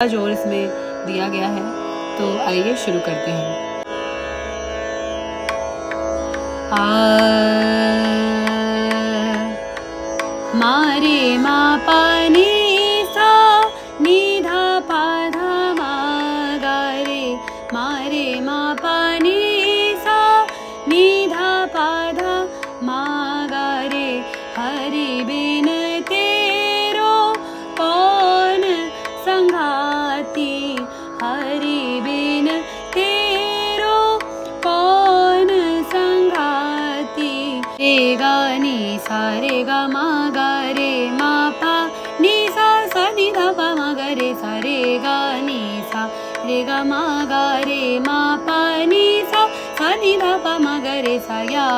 जोर इसमें दिया गया है। तो आइए शुरू करते हैं। मारे मा पा नी सा नी धा पा धा मा गा रे, मारे मा पा नी सा नी धा पा धा मा गा रे। हरि बिन तेरो कौन संगाती, हरि बिन तेरो कौन संगाती। रे गा नी सा रे गा मा गा रे, मा पा नी सा सा नी धा पा मा गा रे सा। रे गा नी सा रे गा मा गा रे, मा पा नी सा सा नी धा पा मा गा रे सा। या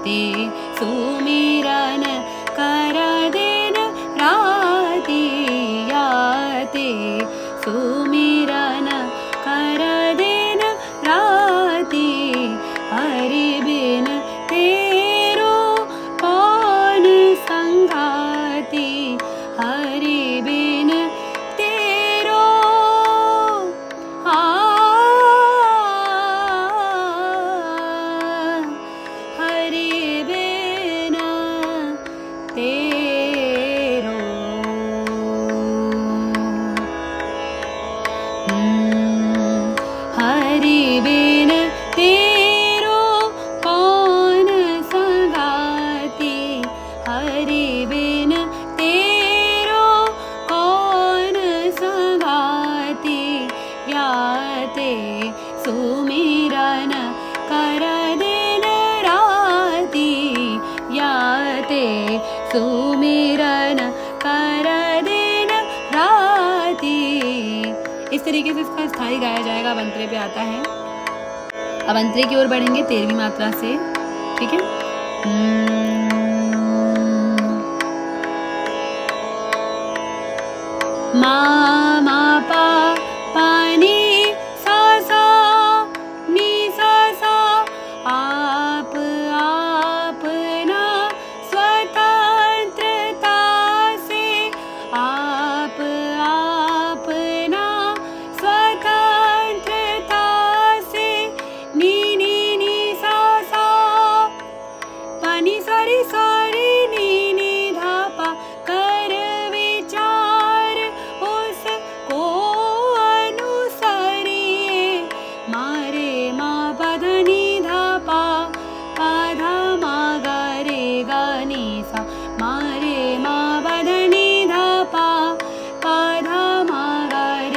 ते सुमिरन कर दिन राती, या ते सुमिरन कर दिन राती। हरि बिन तेरो कौन संगाती, हरि बिन तेरो हरि बिन तेरो। हरि बिन तेरो कौन संगाती, हरि बिन तेरो कौन संगाती। या ते सुमिरन कर दिन राती, या ते सुमिरन कर दिन राती। इस तरीके से इसका स्थाई गाया जाएगा। अब अंतरे पे आता है। अब अंतरे की ओर बढ़ेंगे 13वीं मात्रा से। ठीक है।